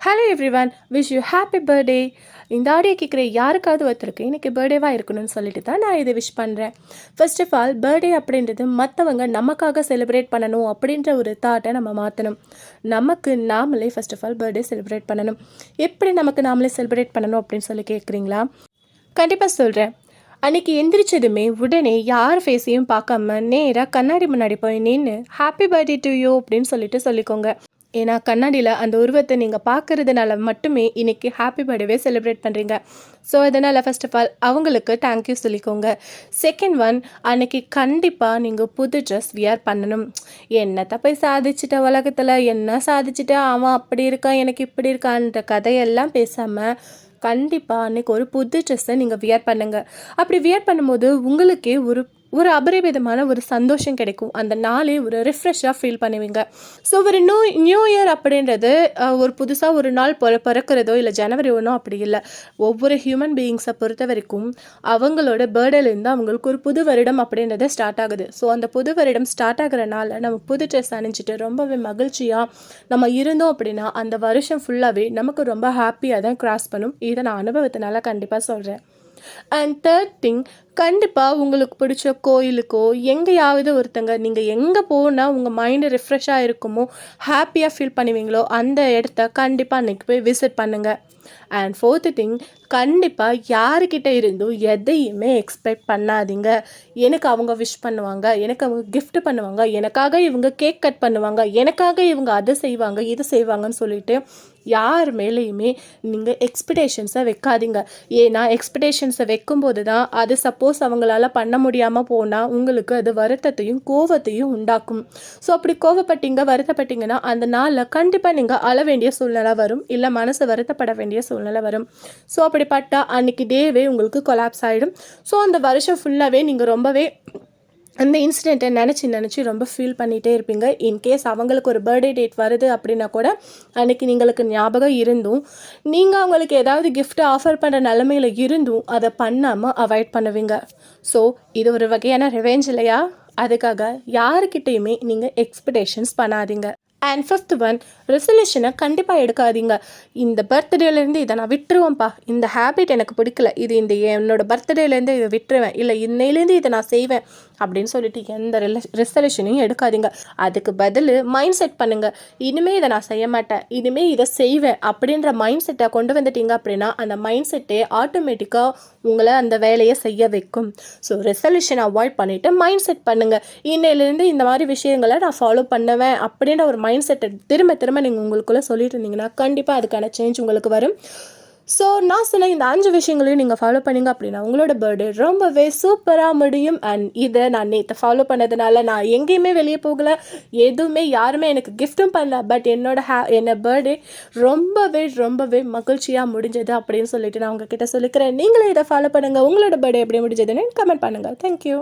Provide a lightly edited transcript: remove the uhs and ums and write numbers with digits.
Hello everyone, wish you happy birthday. இந்த audio கேட்குற யாருக்காவது ஒருத்தருக்கு இன்றைக்கி பர்த்டேவாக இருக்கணும்னு சொல்லிட்டு தான் நான் இதை விஷ் பண்ணுறேன். ஃபர்ஸ்ட் ஆஃப் ஆல், பர்த்டே அப்படின்றது மற்றவங்க நமக்காக செலிப்ரேட் பண்ணணும் அப்படின்ற ஒரு தாட்டை நம்ம மாற்றணும். நமக்கு நாமளே first of all birthday celebrate பண்ணணும். எப்படி நமக்கு நாமளே செலிப்ரேட் பண்ணணும் அப்படின்னு சொல்லி கேட்குறீங்களா? கண்டிப்பாக சொல்கிறேன். அன்றைக்கி எந்திரிச்சதுமே உடனே யார் ஃபேஸையும் பார்க்காம நேராக கண்ணாடி முன்னாடி போய் நின்று ஹாப்பி பர்த்டே டு யூ அப்படின்னு சொல்லிக்கோங்க. ஏன்னா கண்ணாடியில் அந்த உருவத்தை நீங்கள் பார்க்குறதுனால மட்டுமே இன்றைக்கி ஹாப்பி பர்த்டேவே செலிப்ரேட் பண்ணுறீங்க. ஸோ அதனால் ஃபர்ஸ்ட் ஆஃப் ஆல் அவங்களுக்கு தேங்க்யூ சொல்லிக்கோங்க. செகண்ட் ஒன், அன்றைக்கி கண்டிப்பாக நீங்கள் புது ட்ரெஸ் வியர் பண்ணணும். என்னத்தை போய் சாதிச்சிட்ட உலகத்தில், என்ன சாதிச்சிட்ட, அவன் அப்படி இருக்கான் எனக்கு இப்படி இருக்கான்ற கதையெல்லாம் பேசாமல் கண்டிப்பாக அன்றைக்கி ஒரு புது ட்ரெஸ்ஸை நீங்கள் வியர் பண்ணுங்கள். அப்படி வியர் பண்ணும்போது உங்களுக்கே ஒரு ஒரு அபரிவிதமான ஒரு சந்தோஷம் கிடைக்கும். அந்த நாளே ஒரு ரிஃப்ரெஷ்ஷாக ஃபீல் பண்ணுவீங்க. ஸோ ஒரு நியூ இயர் அப்படின்றது ஒரு புதுசாக ஒரு நாள் பிறக்கிறதோ இல்லை ஜனவரி ஒன்றோ அப்படி இல்லை. ஒவ்வொரு ஹியூமன் பீயிங்ஸை பொறுத்த வரைக்கும் அவங்களோட பர்த்டேலேருந்து அவங்களுக்கு ஒரு புது வருடம் அப்படின்றது ஸ்டார்ட் ஆகுது. ஸோ அந்த புது வருடம் ஸ்டார்ட் ஆகிறனால நம்ம புது ட்ரெஸ் அணிஞ்சிட்டு ரொம்பவே மகிழ்ச்சியாக நம்ம இருந்தோம் அப்படின்னா அந்த வருஷம் ஃபுல்லாகவே நமக்கு ரொம்ப ஹாப்பியாக தான் கிராஸ் பண்ணும். இதை நான் அனுபவத்தினால கண்டிப்பாக சொல்கிறேன். அண்ட் தேர்ட் திங், கண்டிப்பாக உங்களுக்கு பிடிச்ச கோயிலுக்கோ எங்கேயாவது ஒருத்தங்க நீங்கள் எங்கே போனால் உங்கள் மைண்டு ரிஃப்ரெஷ்ஷாக இருக்குமோ, ஹாப்பியாக ஃபீல் பண்ணுவீங்களோ அந்த இடத்த கண்டிப்பாக அன்றைக்கி போய் விசிட் பண்ணுங்கள். அண்ட் ஃபோர்த்து திங், கண்டிப்பாக யாருக்கிட்ட இருந்தும் எதையுமே எக்ஸ்பெக்ட் பண்ணாதீங்க. எனக்கு அவங்க விஷ் பண்ணுவாங்க, எனக்கு அவங்க கிஃப்ட் பண்ணுவாங்க, எனக்காக இவங்க கேக் கட் பண்ணுவாங்க, எனக்காக இவங்க அதை செய்வாங்க இது செய்வாங்கன்னு சொல்லிட்டு யார் மேலேயுமே நீங்கள் எக்ஸ்பெக்டேஷன்ஸை வைக்காதீங்க. ஏன்னா எக்ஸ்பெக்டேஷன்ஸை வைக்கும்போது தான் அது சப்போஸ் அவங்களால பண்ண முடியாமல் போனால் உங்களுக்கு அது வருத்தத்தையும் கோவத்தையும் உண்டாக்கும். ஸோ அப்படி கோவப்பட்டீங்க வருத்தப்பட்டீங்கன்னா அந்த நாளில் கண்டிப்பாக நீங்கள் அழ வேண்டிய சூழ்நிலை வரும், இல்லை மனசு வருத்தப்பட வேண்டிய சூழ்நிலை வரும். ஸோ அப்படிப்பட்ட அன்றைக்கி டேவே உங்களுக்கு கொலாப்ஸ் ஆகிடும். ஸோ அந்த வருஷம் ஃபுல்லாகவே நீங்கள் ரொம்பவே அந்த இன்சிடெண்ட்டை நினச்சி ரொம்ப ஃபீல் பண்ணிகிட்டே இருப்பீங்க. இன்கேஸ் அவங்களுக்கு ஒரு பர்த்டே டேட் வருது அப்படின்னா கூட அன்றைக்கி நீங்களுக்கு ஞாபகம் இருந்தும் நீங்கள் அவங்களுக்கு ஏதாவது கிஃப்ட் ஆஃபர் பண்ணுற நிலமையில் இருந்தும் அதை பண்ணாமல் அவாய்ட் பண்ணுவீங்க. ஸோ இது ஒரு வகையான ரிவெஞ்ச் இல்லையா? அதுக்காக யாருக்கிட்டேயுமே நீங்கள் எக்ஸ்பெக்டேஷன்ஸ் பண்ணாதீங்க. அண்ட் ஃபிஃப்த் ஒன், ரெசல்யூஷனை கண்டிப்பாக எடுக்காதீங்க. இந்த பர்த்டேலேருந்து இதை நான் விட்டுருவேன்ப்பா, இந்த ஹேபிட் எனக்கு பிடிக்கல, இது என்னோடய பர்த்டேலேருந்து இதை விட்டுருவேன், இல்லை இன்னையிலேருந்து இதை நான் செய்வேன் அப்படின்னு சொல்லிட்டு எந்த ரெசல்யூஷனையும் எடுக்காதீங்க. அதுக்கு பதில் மைண்ட் செட் பண்ணுங்கள். இனிமேல் இதை நான் செய்ய மாட்டேன், இனிமேல் இதை செய்வேன் அப்படின்ற மைண்ட் செட்டை கொண்டு வந்துட்டீங்க அப்படின்னா அந்த மைண்ட் செட்டே ஆட்டோமேட்டிக்காக உங்களை அந்த வேலையை செய்ய வைக்கும். ஸோ ரெசல்யூஷனை அவாய்ட் பண்ணிவிட்டு மைண்ட் செட் பண்ணுங்கள். இன்னையிலேருந்து இந்த மாதிரி விஷயங்களை நான் ஃபாலோ பண்ணுவேன் அப்படின்ற ஒரு மைண்ட் செட்டை திரும்ப நீங்கள் உங்களுக்குள்ளே சொல்லிட்டு இருந்தீங்கன்னா கண்டிப்பாக அதுக்கான சேஞ்ச் உங்களுக்கு வரும். ஸோ நான் சொன்ன இந்த 5 விஷயங்களையும் நீங்கள் ஃபாலோ பண்ணிங்க அப்படின்னா உங்களோட பர்த்டே ரொம்பவே சூப்பராக முடியும். அண்ட் இதை நான் நேற்று ஃபாலோ பண்ணதுனால நான் எங்கேயுமே வெளியே போகலை, எதுவுமே யாருமே எனக்கு கிஃப்ட்டும் பண்ணல, பட் என்ன பர்த்டே ரொம்பவே மகிழ்ச்சியாக முடிஞ்சது அப்படின்னு சொல்லிட்டு நான் உங்ககிட்ட சொல்லிக்கிறேன். நீங்களே இதை ஃபாலோ பண்ணுங்கள். உங்களோட பர்த்டே எப்படி முடிஞ்சதுன்னு கமெண்ட் பண்ணுங்கள். தேங்க்யூ.